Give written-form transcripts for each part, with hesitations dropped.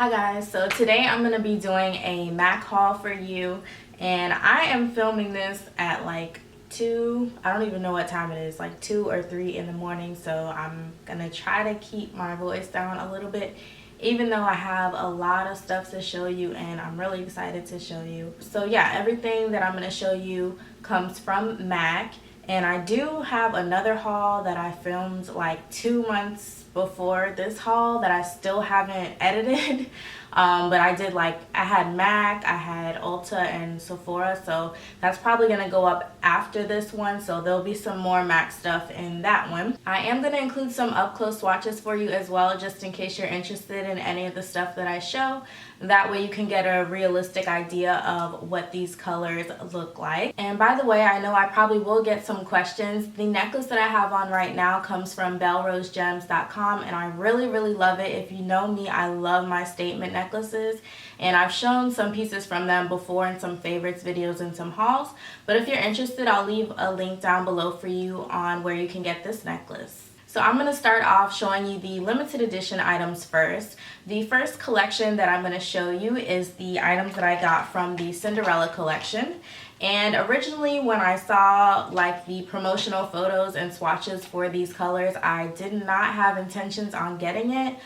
Hi guys, so today I'm going to be doing a MAC haul for you, and I am filming this at like 2, I don't even know what time it is, like 2 or 3 in the morning, so I'm going to try to keep my voice down a little bit even though I have a lot of stuff to show you and I'm really excited to show you. So yeah, everything that I'm going to show you comes from MAC. And I do have another haul that I filmed like 2 months before this haul that I still haven't edited. But I did, like, I had MAC, I had Ulta and Sephora, so that's probably going to go up after this one, so there'll be some more MAC stuff in that one. I am going to include some up-close swatches for you as well, just in case you're interested in any of the stuff that I show. That way you can get a realistic idea of what these colors look like. And by the way, I know I probably will get some questions. The necklace that I have on right now comes from bellerosegems.com, and I really love it. If you know me, I love my statement necklaces, and I've shown some pieces from them before in some favorites videos and some hauls. But if you're interested, I'll leave a link down below for you on where you can get this necklace. So I'm going to start off showing you the limited edition items first. The first collection that I'm going to show you is the items that I got from the Cinderella collection. And originally when I saw like the promotional photos and swatches for these colors, I did not have intentions on getting it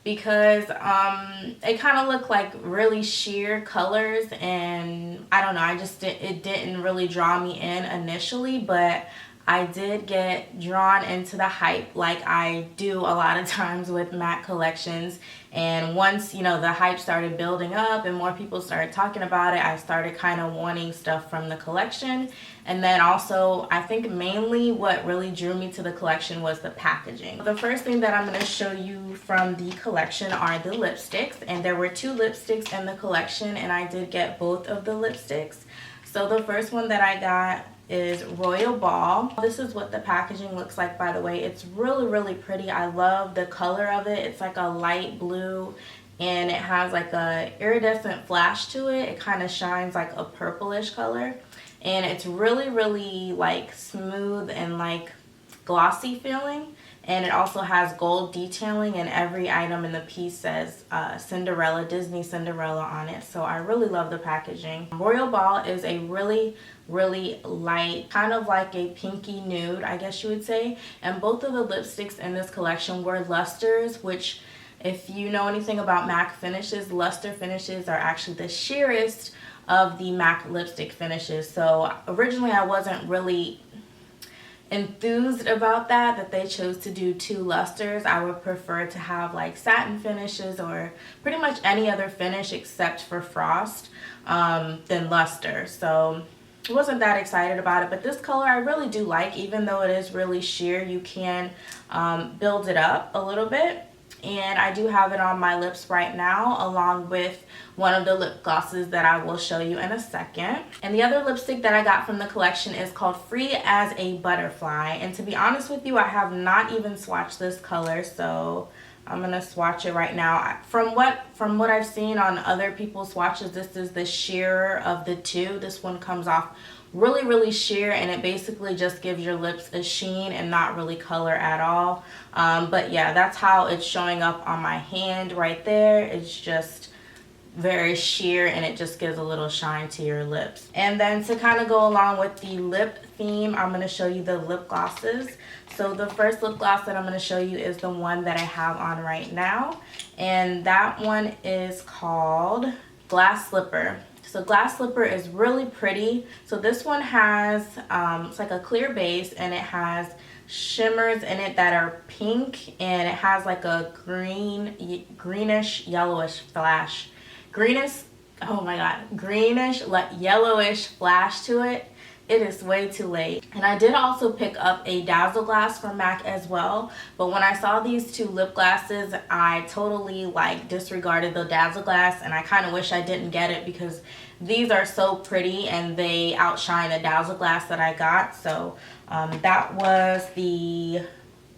because it kind of looked like really sheer colors, and I don't know, it didn't really draw me in initially, but I did get drawn into the hype like I do a lot of times with MAC collections. And once, you know, the hype started building up and more people started talking about it, I started kind of wanting stuff from the collection. And then also, I think mainly what really drew me to the collection was the packaging. The first thing that I'm going to show you from the collection are the lipsticks. And there were 2 lipsticks in the collection, and I did get both of the lipsticks. So the first one that I got is Royal Ball. This is what the packaging looks like, by the way. It's really pretty. I love the color of it. It's like a light blue, and it has like a iridescent flash to it. It kind of shines like a purplish color, and it's really like smooth and like glossy feeling. And it also has gold detailing, and every item in the piece says Cinderella, Disney Cinderella on it. So I really love the packaging. Royal Ball is a really light, kind of like a pinky nude, I guess you would say. And both of the lipsticks in this collection were lusters, which, if you know anything about MAC finishes, luster finishes are actually the sheerest of the MAC lipstick finishes. So originally I wasn't really enthused about that they chose to do 2 lusters. I would prefer to have like satin finishes or pretty much any other finish except for frost than luster. So I wasn't that excited about it, but this color I really do like. Even though it is really sheer, you can build it up a little bit. And I do have it on my lips right now, along with one of the lip glosses that I will show you in a second. And the other lipstick that I got from the collection is called Free as a Butterfly. And to be honest with you, I have not even swatched this color, so I'm gonna swatch it right now. From what I've seen on other people's swatches, this is the sheerer of the 2. This one comes off really sheer, and it basically just gives your lips a sheen and not really color at all. But yeah, that's how it's showing up on my hand right there. It's just very sheer, and it just gives a little shine to your lips. And then to kind of go along with the lip theme, I'm going to show you the lip glosses. So the first lip gloss that I'm going to show you is the one that I have on right now, and that one is called Glass Slipper. So Glass Slipper is really pretty. So this one has, it's like a clear base, and it has shimmers in it that are pink, and it has like a greenish yellowish flash. Greenish yellowish flash to it. It is way too late. And I did also pick up a Dazzle Glass from MAC as well, but when I saw these 2 lip glosses, I totally like disregarded the Dazzle Glass, and I kind of wish I didn't get it because these are so pretty and they outshine the Dazzle Glass that I got. So that was the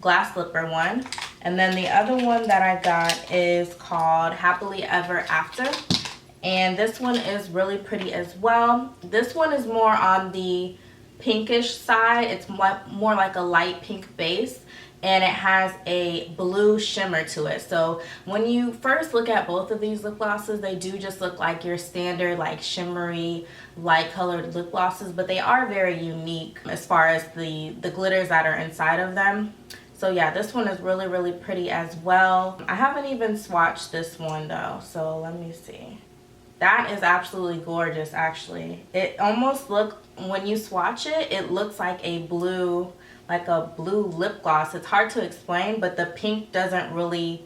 Glass Slipper one. And then the other one that I got is called Happily Ever After. And this one is really pretty as well. This one is more on the pinkish side. It's more like a light pink base. and it has a blue shimmer to it. So when you first look at both of these lip glosses, they do just look like your standard like shimmery light colored lip glosses, but they are very unique as far as the glitters that are inside of them. So yeah, this one is really, really pretty as well. I haven't even swatched this one though, so let me see. That is absolutely gorgeous actually. It almost when you swatch it, it looks like a blue lip gloss. It's hard to explain, but the pink doesn't really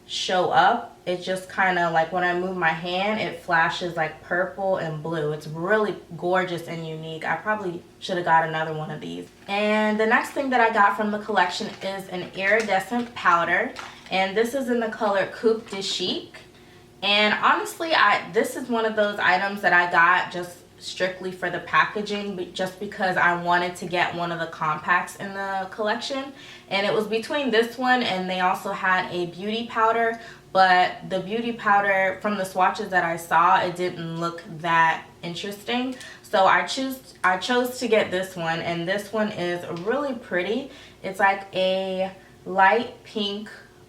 show up. It just kind of like when I move my hand, it flashes like purple and blue. It's really gorgeous and unique. I probably should have got another one of these. And the next thing that I got from the collection is an iridescent powder, and this is in the color Coupe de Chic. And honestly, this is one of those items that I got just strictly for the packaging, just because I wanted to get one of the compacts in the collection, and it was between this one and they also had a beauty powder, but the beauty powder from the swatches that I saw, it didn't look that interesting, so I chose to get this one, and this one is really pretty. It's like a light pink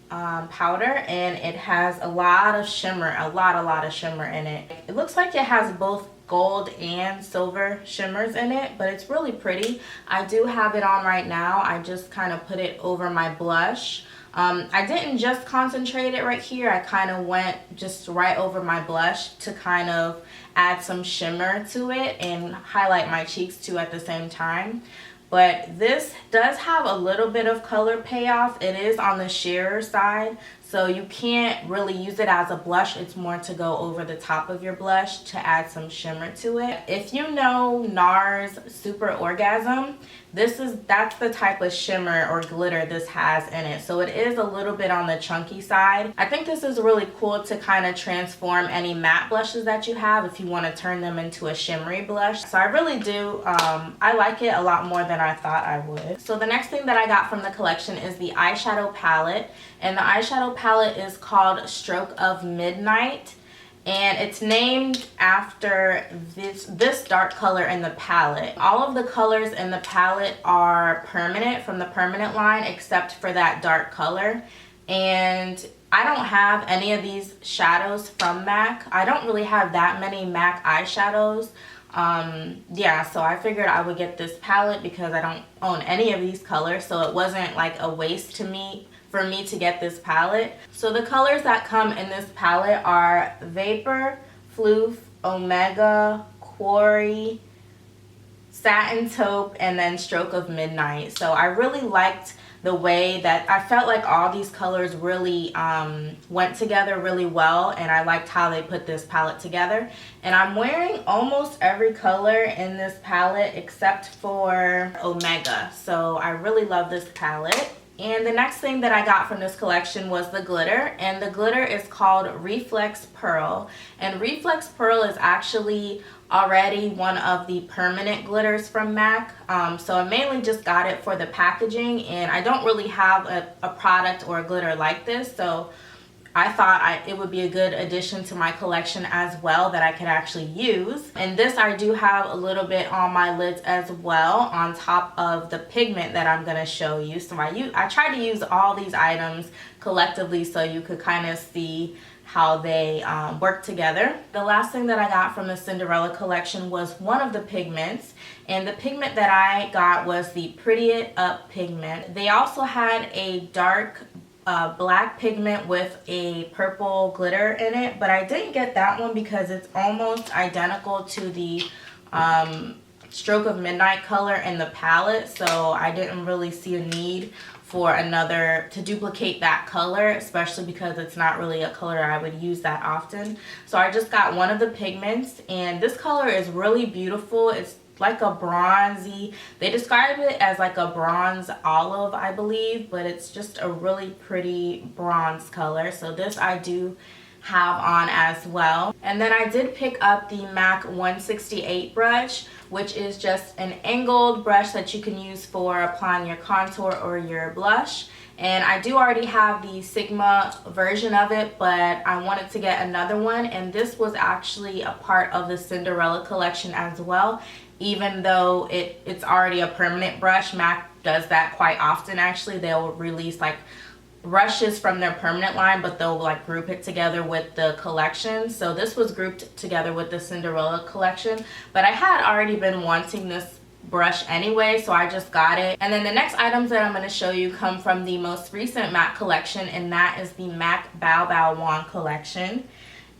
powder, and it has a lot of shimmer, a lot of shimmer in it. It looks like it has both gold and silver shimmers in it, but it's really pretty. I do have it on right now. I just kind of put it over my blush. I didn't just concentrate it right here. I kind of went just right over my blush to kind of add some shimmer to it and highlight my cheeks too at the same time. But this does have a little bit of color payoff. It is on the sheerer side, so you can't really use it as a blush. It's more to go over the top of your blush to add some shimmer to it. If you know NARS Super Orgasm, that's the type of shimmer or glitter this has in it. So it is a little bit on the chunky side. I think this is really cool to kind of transform any matte blushes that you have if you want to turn them into a shimmery blush. So I really do, I like it a lot more than I thought I would. So the next thing that I got from the collection is the eyeshadow palette, and the eyeshadow palette is called Stroke of Midnight. And it's named after this dark color in the palette. All of the colors in the palette are permanent, from the permanent line, except for that dark color. And I don't have any of these shadows from MAC. I don't really have that many MAC eyeshadows. Yeah, so I figured I would get this palette because I don't own any of these colors, so it wasn't like a waste to me for me to get this palette. So the colors that come in this palette are Vapor, Floof, Omega, Quarry, Satin Taupe, and then Stroke of Midnight. So I really liked the way that I felt like all these colors really went together really well, and I liked how they put this palette together. And I'm wearing almost every color in this palette except for Omega, so I really love this palette. And the next thing that I got from this collection was the glitter, and the glitter is called Reflex Pearl. And Reflex Pearl is actually already one of the permanent glitters from MAC, so I mainly just got it for the packaging, and I don't really have a product or a glitter like this, so I thought it would be a good addition to my collection as well that I could actually use. And this I do have a little bit on my lids as well, on top of the pigment that I'm going to show you. So I tried to use all these items collectively so you could kind of see how they work together. The last thing that I got from the Cinderella collection was one of the pigments, and the pigment that I got was the Pretty It Up pigment. They also had a dark black pigment with a purple glitter in it, but I didn't get that one because it's almost identical to the Stroke of Midnight color in the palette, so I didn't really see a need for to duplicate that color, especially because it's not really a color I would use that often. So I just got one of the pigments, and this color is really beautiful. It's like a bronzy, they describe it as like a bronze olive, I believe, but it's just a really pretty bronze color. So this I do have on as well. And then I did pick up the MAC 168 brush, which is just an angled brush that you can use for applying your contour or your blush. And I do already have the Sigma version of it, but I wanted to get another one, and this was actually a part of the Cinderella collection as well. Even though it's already a permanent brush, MAC does that quite often actually. They'll release like brushes from their permanent line, but they'll like group it together with the collection. So this was grouped together with the Cinderella collection, but I had already been wanting this brush anyway, so I just got it. And then the next items that I'm going to show you come from the most recent MAC collection, and that is the MAC Bao Bao Wan collection.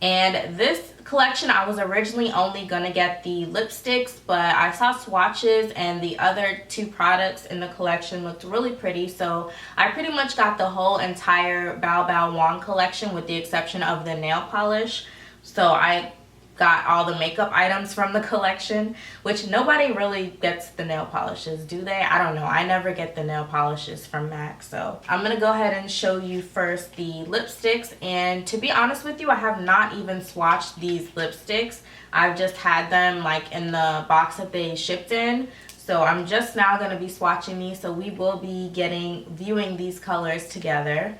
And this collection, I was originally only gonna get the lipsticks, but I saw swatches and the other two products in the collection looked really pretty, so I pretty much got the whole entire Bao Bao Wan collection with the exception of the nail polish. So I got all the makeup items from the collection, which nobody really gets the nail polishes, do they? I don't know. I never get the nail polishes from MAC. So I'm gonna go ahead and show you first the lipsticks, and to be honest with you, I have not even swatched these lipsticks. I've just had them like in the box that they shipped in, so I'm just now gonna be swatching these, so we will be viewing these colors together.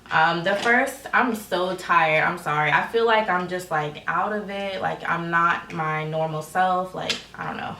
The first, I'm so tired, I'm sorry. I feel like I'm just like out of it, like I'm not my normal self, like I don't know.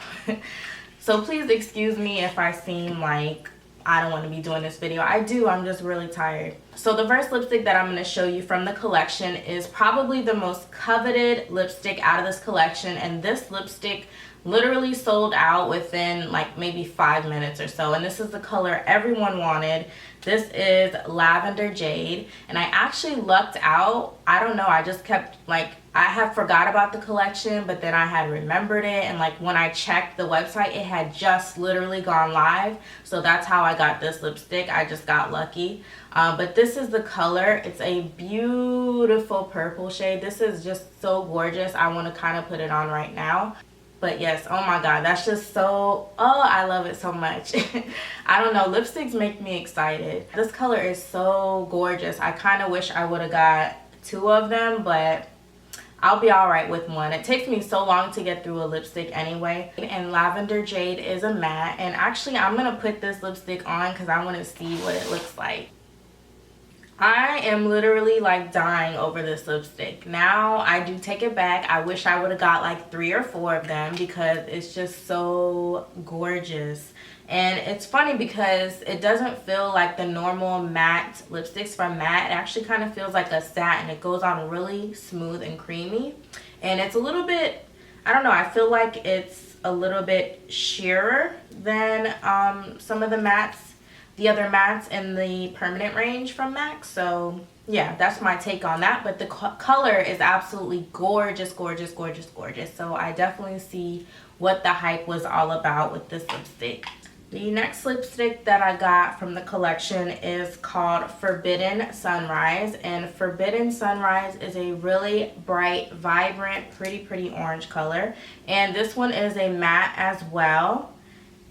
So please excuse me if I seem like I don't want to be doing this video. I do, I'm just really tired. So the first lipstick that I'm going to show you from the collection is probably the most coveted lipstick out of this collection, and this lipstick literally sold out within like maybe 5 minutes or so, and this is the color everyone wanted. This is Lavender Jade, and I actually lucked out. I don't know, I just kept like, I had forgot about the collection, but then I had remembered it, and like when I checked the website, it had just literally gone live. So that's how I got this lipstick. I just got lucky. But this is the color. It's a beautiful purple shade. This is just so gorgeous. I want to kind of put it on right now. But yes, oh my god, that's just so, oh, I love it so much. I don't know, lipsticks make me excited. This color is so gorgeous. I kind of wish I would have got 2 of them, but I'll be all right with 1. It takes me so long to get through a lipstick anyway. And Lavender Jade is a matte, and actually I'm gonna put this lipstick on because I want to see what it looks like. I am literally like dying over this lipstick. Now I do take it back. I wish I would have got like 3 or 4 of them because it's just so gorgeous. And it's funny because it doesn't feel like the normal matte lipsticks from MAC. It actually kind of feels like a satin. It goes on really smooth and creamy, and it's a little bit, I don't know, I feel like it's a little bit sheerer than some of the mattes, the other mattes in the permanent range from MAC. So yeah, that's my take on that. But the color is absolutely gorgeous, gorgeous, gorgeous, gorgeous. So I definitely see what the hype was all about with this lipstick. The next lipstick that I got from the collection is called Forbidden Sunrise, and Forbidden Sunrise is a really bright, vibrant, pretty orange color, and this one is a matte as well.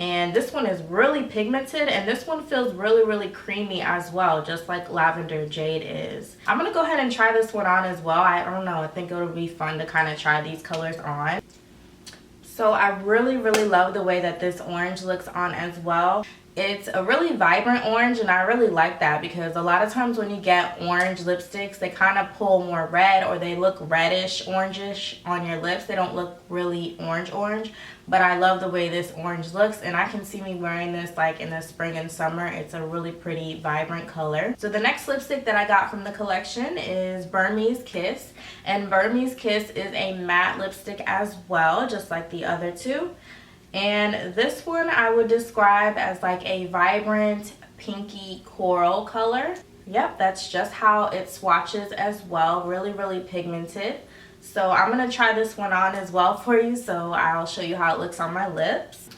And this one is really pigmented, and this one feels really creamy as well, just like Lavender Jade is. I'm gonna go ahead and try this one on as well. I don't know, I think it'll be fun to kind of try these colors on. So I really love the way that this orange looks on as well. It's a really vibrant orange, and I really like that because a lot of times when you get orange lipsticks, they kind of pull more red, or they look reddish, orangish on your lips. They don't look really orange. But I love the way this orange looks, and I can see me wearing this like in the spring and summer. It's a really pretty, vibrant color. So the next lipstick that I got from the collection is Burmese Kiss, and Burmese Kiss is a matte lipstick as well, just like the other two. And this one I would describe as like a vibrant pinky coral color. Yep, that's just how it swatches as well. Really pigmented. So I'm going to try this one on as well for you, so I'll show you how it looks on my lips.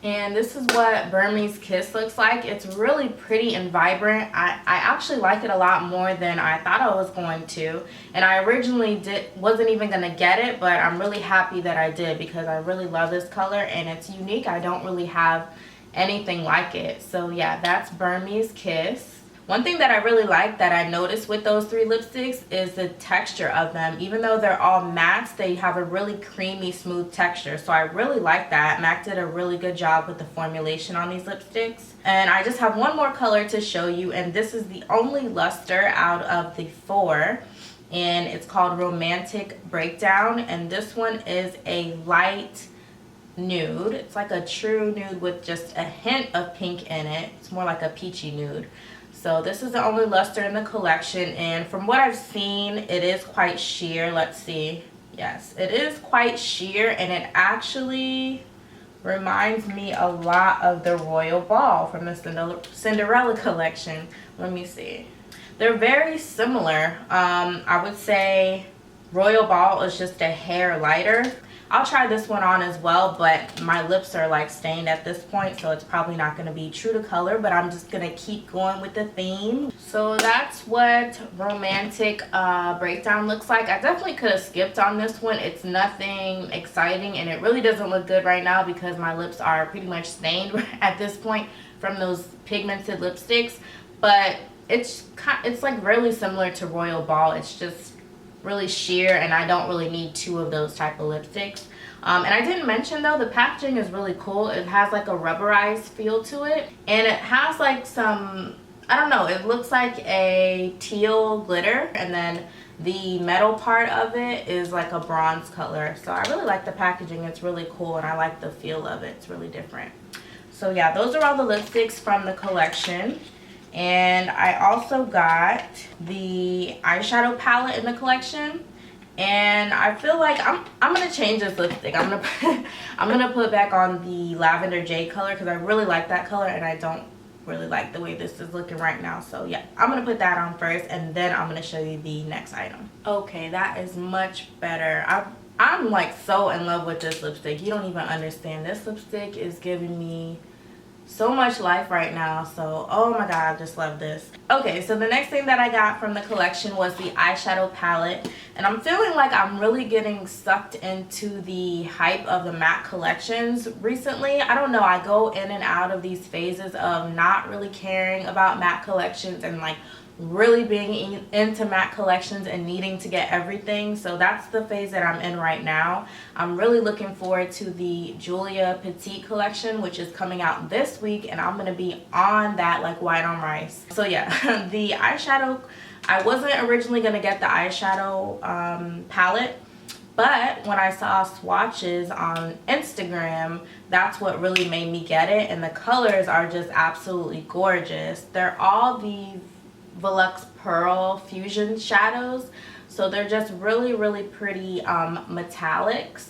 And this is what Burmese Kiss looks like. It's really pretty and vibrant. I actually like it a lot more than I thought I was going to. And I originally wasn't even going to get it, but I'm really happy that I did because I really love this color and it's unique. I don't really have anything like it. So yeah, that's Burmese Kiss. One thing that I really like that I noticed with those 3 lipsticks is the texture of them. Even though they're all mattes, they have a really creamy, smooth texture. So I really like that. MAC did a really good job with the formulation on these lipsticks. And I just have one more color to show you, and this is the only luster out of the 4. And it's called Romantic Breakdown. And this one is a light nude. It's like a true nude with just a hint of pink in it. It's more like a peachy nude. So this is the only luster in the collection, and from what I've seen, it is quite sheer. Let's see. Yes, it is quite sheer, and it actually reminds me a lot of the Royal Ball from the Cinderella collection. Let me see. They're very similar. I would say Royal Ball is just a hair lighter. I'll try this one on as well, but my lips are like stained at this point, so it's probably not going to be true to color, but I'm just going to keep going with the theme. So that's what romantic breakdown looks like. I definitely could have skipped on this one. It's nothing exciting, and it really doesn't look good right now because my lips are pretty much stained at this point from those pigmented lipsticks, but it's like really similar to Royal Ball. It's just really sheer, and I don't really need two of those type of lipsticks. And I didn't mention though, the packaging is really cool. It has like a rubberized feel to it, and it has like some, I don't know, it looks like a teal glitter, and then the metal part of it is like a bronze color. So I really like the packaging. It's really cool, and I like the feel of it. It's really different. So yeah, those are all the lipsticks from the collection. And I also got the eyeshadow palette in the collection, and I feel like I'm gonna change this lipstick. I'm gonna put back on the lavender jade color because I really like that color, and I don't really like the way this is looking right now. So yeah, I'm gonna put that on first, and then I'm gonna show you the next item. Okay, that is much better. I'm like so in love with this lipstick. You don't even understand. This lipstick is giving me so much life right now. So oh my god, I just love this. Okay, so the next thing that I got from the collection was the eyeshadow palette, and I'm feeling like I'm really getting sucked into the hype of the matte collections recently. I don't know, I go in and out of these phases of not really caring about matte collections and like really being into matte collections and needing to get everything. So that's the phase that I'm in right now. I'm really looking forward to the Julia Petite collection, which is coming out this week, and I'm gonna be on that like white on rice. So yeah, the eyeshadow, I wasn't originally gonna get the eyeshadow palette, but when I saw swatches on Instagram, that's what really made me get it, and the colors are just absolutely gorgeous. They're all the Volux Pearl Fusion shadows, so they're just really pretty metallics,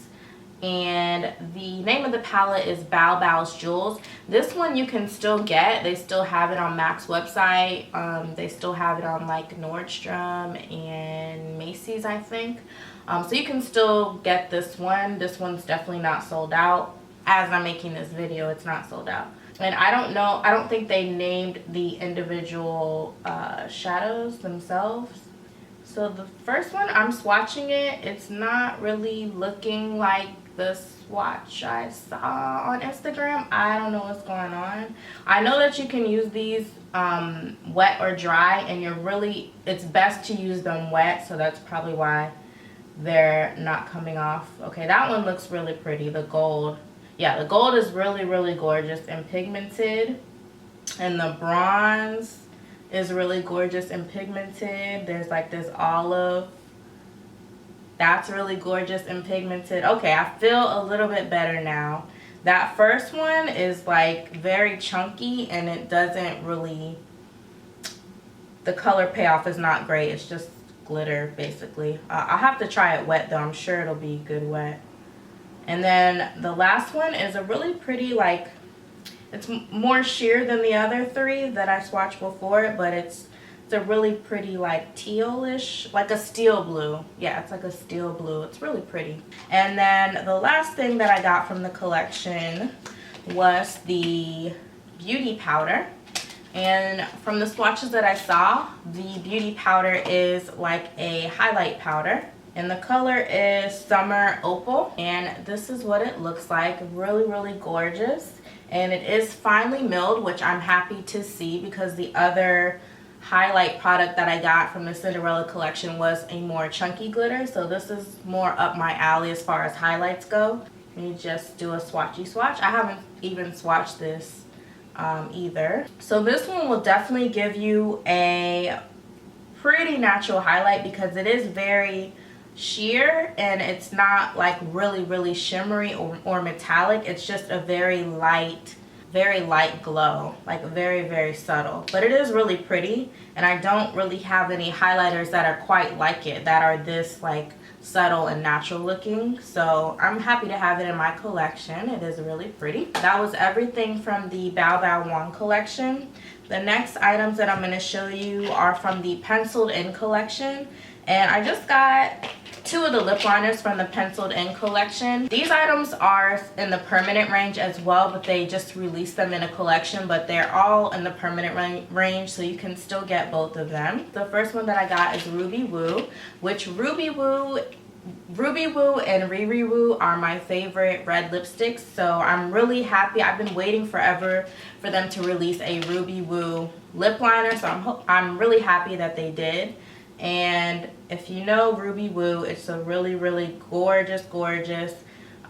and the name of the palette is Bao Bao's Jewels. This one you can still get. They still have it on MAC's website. They still have it on like Nordstrom and Macy's, I think. So you can still get this one. This one's definitely not sold out. As I'm making this video, it's not sold out. And I don't know, I don't think they named the individual shadows themselves. So the first one, I'm swatching it. It's not really looking like the swatch I saw on Instagram. I don't know what's going on. I know that you can use these wet or dry, and it's best to use them wet, so that's probably why they're not coming off. Okay, that one looks really pretty, the gold. Yeah, the gold is really gorgeous and pigmented, and the bronze is really gorgeous and pigmented. There's like this olive, that's really gorgeous and pigmented. Okay, I feel a little bit better now. That first one is like very chunky, and it doesn't really, the color payoff is not great. It's just glitter basically. I'll have to try it wet though. I'm sure it'll be good wet. And then the last one is a really pretty, like, it's more sheer than the other three that I swatched before, but it's a really pretty, like, tealish, like a steel blue. Yeah, it's like a steel blue. It's really pretty. And then the last thing that I got from the collection was the beauty powder. And from the swatches that I saw, the beauty powder is like a highlight powder. And the color is Summer Opal, and this is what it looks like. Really gorgeous, and it is finely milled, which I'm happy to see because the other highlight product that I got from the Cinderella collection was a more chunky glitter, so this is more up my alley as far as highlights go. Let me just do a swatchy swatch. I haven't even swatched this either. So this one will definitely give you a pretty natural highlight because it is very sheer, and it's not like really shimmery or metallic. It's just a very light glow, like very subtle, but it is really pretty. And I don't really have any highlighters that are quite like it, that are this like subtle and natural looking, so I'm happy to have it in my collection. It is really pretty. That was everything from the Bao Bao Wan collection. The next items that I'm going to show you are from the Penciled In collection, and I just got 2 of the lip liners from the Penciled In collection. These items are in the permanent range as well, but they just released them in a collection, but they're all in the permanent range, so you can still get both of them. The first one that I got is Ruby Woo, which Ruby Woo and Riri Woo are my favorite red lipsticks, so I'm really happy. I've been waiting forever for them to release a Ruby Woo lip liner, so I'm really happy that they did. And if you know Ruby Woo, it's a really gorgeous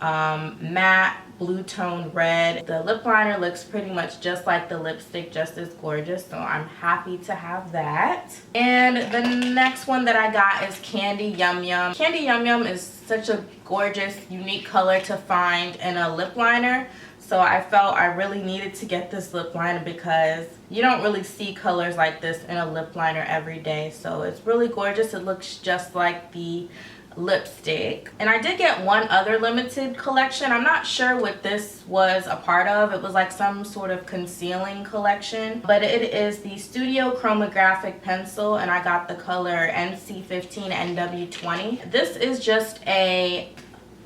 matte blue tone red. The lip liner looks pretty much just like the lipstick, just as gorgeous, so I'm happy to have that. And the next one that I got is Candy Yum Yum. Candy Yum Yum is such a gorgeous, unique color to find in a lip liner, so I felt I really needed to get this lip liner because you don't really see colors like this in a lip liner every day. So it's really gorgeous. It looks just like the lipstick. And I did get one other limited collection. I'm not sure what this was a part of. It was like some sort of concealing collection, but it is the Studio Chromographic pencil, and I got the color NC15 NW20. This is just a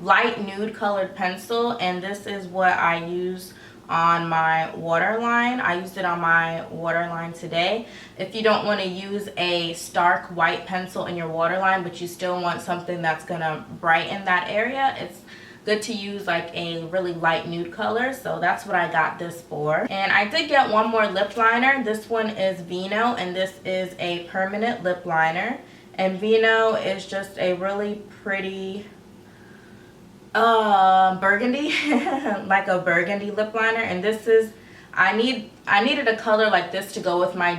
light nude colored pencil, and this is what I use on my waterline. I used it on my waterline today. If you don't want to use a stark white pencil in your waterline, but you still want something that's gonna brighten that area, it's good to use like a really light nude color, so that's what I got this for. And I did get one more lip liner. This one is Vino, and this is a permanent lip liner, and Vino is just a really pretty burgundy like a burgundy lip liner. And this is, I needed a color like this to go with my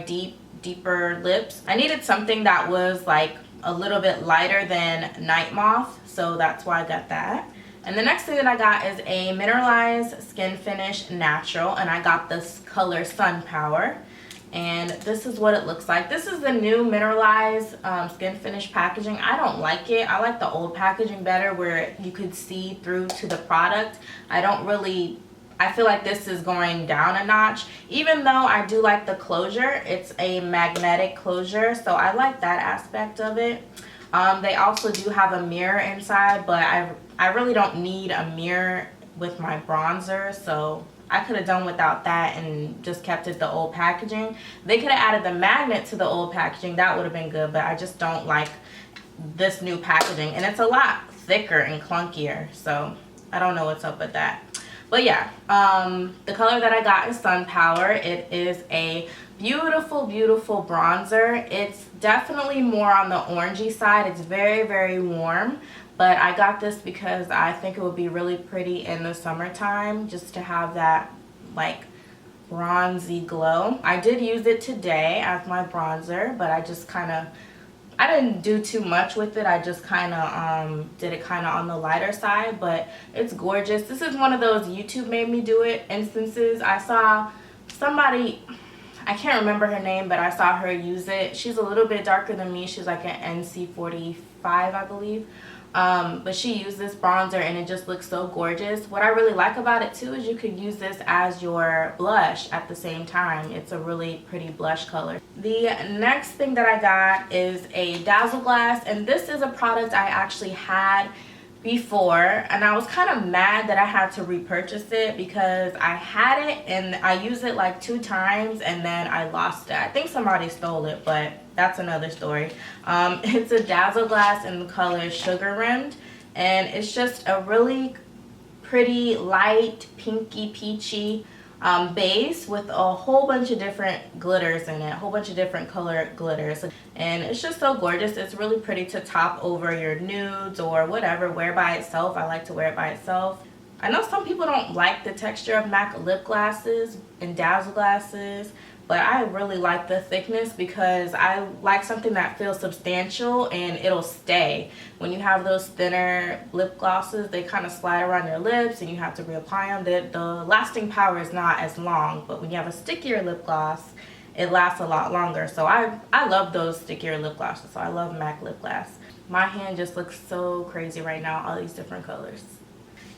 deeper lips. I needed something that was like a little bit lighter than Night Moth, so that's why I got that. And the next thing that I got is a mineralized skin finish natural, and I got this color Sun Power. And this is what it looks like. This is the new mineralized skin finish packaging. I don't like it. I like the old packaging better, where you could see through to the product. I feel like this is going down a notch, even though I do like the closure. It's a magnetic closure, so I like that aspect of it. They also do have a mirror inside, but I really don't need a mirror with my bronzer, so I could have done without that and just kept it the old packaging. They could have added the magnet to the old packaging. That would have been good, but I just don't like this new packaging. And it's a lot thicker and clunkier, so I don't know what's up with that. But yeah, the color that I got is Sun Power. It is a beautiful bronzer. It's definitely more on the orangey side. It's very warm. But I got this because I think it would be really pretty in the summertime, just to have that like bronzy glow. I did use it today as my bronzer, but I didn't do too much with it. I just did it on the lighter side, but it's gorgeous. This is one of those YouTube made me do it instances. I saw somebody, I can't remember her name, but I saw her use it. She's a little bit darker than me. She's like an NC45, I believe. But she used this bronzer and it just looks so gorgeous. What I really like about it too is you could use this as your blush at the same time. It's a really pretty blush color. The next thing that I got is a Dazzle Glass, and this is a product I actually had before, and I was kind of mad that I had to repurchase it because I had it and I used it like 2 times and then I lost it. I think somebody stole it, but that's another story. It's a Dazzle Glass in the color Sugar Rimmed, and it's just a really pretty light pinky peachy base with a whole bunch of different glitters in it, a whole bunch of different color glitters, and it's just so gorgeous. It's really pretty to top over your nudes or whatever. Wear by itself. I like to wear it by itself. I know some people don't like the texture of MAC lip glasses and Dazzle glasses, but I really like the thickness because I like something that feels substantial and it'll stay. When you have those thinner lip glosses, they kind of slide around your lips and you have to reapply them. The lasting power is not as long, but when you have a stickier lip gloss, it lasts a lot longer. So I love those stickier lip glosses. So I love MAC lip gloss. My hand just looks so crazy right now, all these different colors.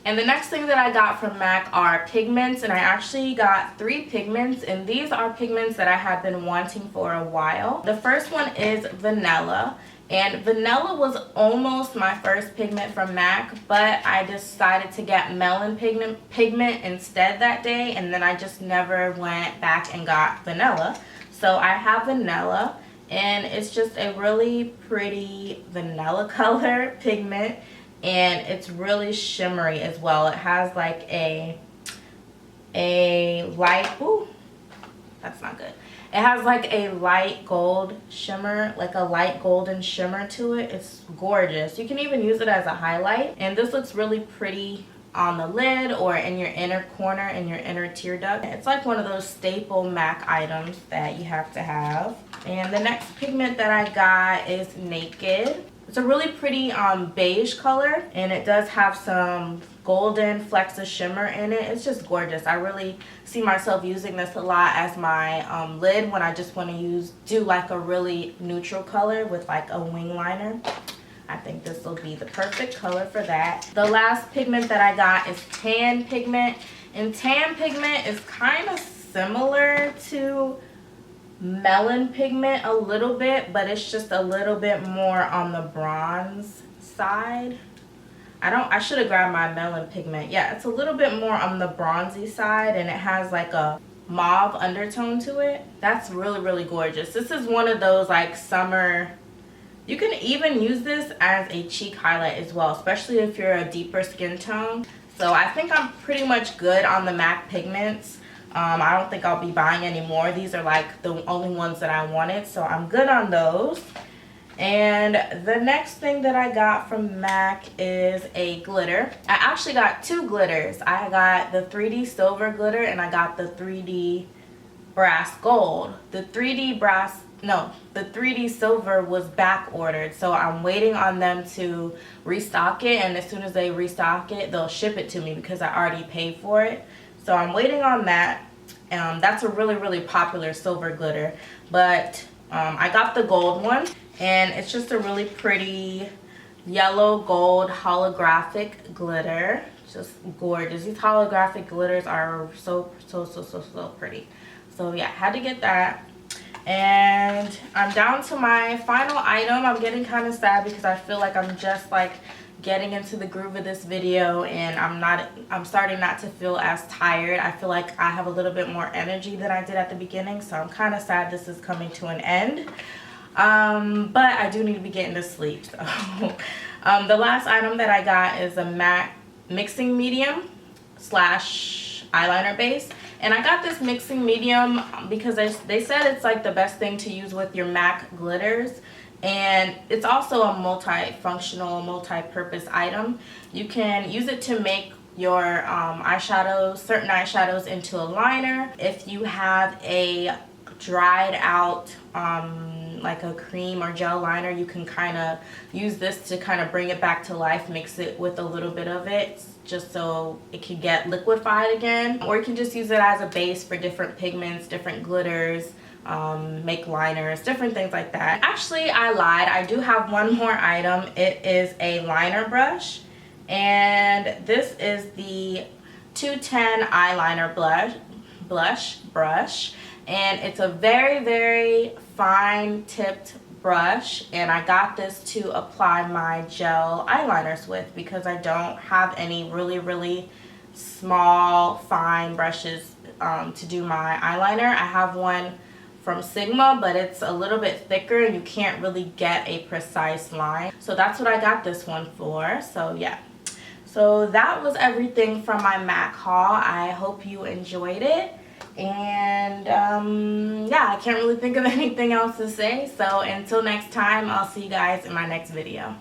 And the next thing that I got from MAC are pigments, and I actually got 3 pigments, and these are pigments that I have been wanting for a while. The first one is Vanilla, and Vanilla was almost my first pigment from MAC, but I decided to get Melon pigment instead that day, and then I just never went back and got Vanilla. So I have Vanilla, and it's just a really pretty vanilla color pigment, and it's really shimmery as well. It has like a light, ooh, that's not good. It has like a light gold shimmer, like a light golden shimmer to it. It's gorgeous. You can even use it as a highlight, and this looks really pretty on the lid or in your inner corner, in your inner tear duct. It's like one of those staple MAC items that you have to have. And the next pigment that I got is Naked. It's a really pretty beige color, and it does have some golden flecks of shimmer in it. It's just gorgeous. I really see myself using this a lot as my lid when I just want to do like a really neutral color with like a wing liner. I think this will be the perfect color for that. The last pigment that I got is Tan pigment, and Tan pigment is kind of similar to Melon pigment a little bit, but it's just a little bit more on the bronze side. I should have grabbed my Melon pigment. Yeah, it's a little bit more on the bronzy side, and it has like a mauve undertone to it. That's really, really gorgeous. This is one of those like summer, you can even use this as a cheek highlight as well, especially if you're a deeper skin tone. So I think I'm pretty much good on the MAC pigments. I don't think I'll be buying any more. These are like the only ones that I wanted, so I'm good on those. And the next thing that I got from MAC is a glitter. I actually got 2 glitters. I got the 3D silver glitter and I got the 3D brass gold. The 3D silver was back ordered, so I'm waiting on them to restock it, and as soon as they restock it, they'll ship it to me because I already paid for it. So I'm waiting on that. That's a really, really popular silver glitter, but I got the gold one, and it's just a really pretty yellow gold holographic glitter. Just gorgeous. These holographic glitters are so pretty. So yeah, had to get that. And I'm down to my final item. I'm getting kind of sad because I feel like I'm just like getting into the groove of this video, and I'm starting not to feel as tired. I feel like I have a little bit more energy than I did at the beginning, so I'm kind of sad this is coming to an end. But I do need to be getting to sleep. So the last item that I got is a MAC mixing medium / eyeliner base, and I got this mixing medium because they said it's like the best thing to use with your MAC glitters. And it's also a multi-functional, multi-purpose item. You can use it to make your eyeshadows, certain eyeshadows, into a liner. If you have a dried out like a cream or gel liner, you can kind of use this to kind of bring it back to life, mix it with a little bit of it just so it can get liquefied again. Or you can just use it as a base for different pigments, different glitters, make liners, different things like that. Actually, I lied. I do have one more item. It is a liner brush, and this is the 210 eyeliner brush, and it's a very, very fine tipped brush, and I got this to apply my gel eyeliners with because I don't have any really, really small fine brushes to do my eyeliner. I have one from Sigma, but it's a little bit thicker and you can't really get a precise line. So that's what I got this one for. So yeah. So that was everything from my MAC haul. I hope you enjoyed it. And yeah, I can't really think of anything else to say. So until next time, I'll see you guys in my next video.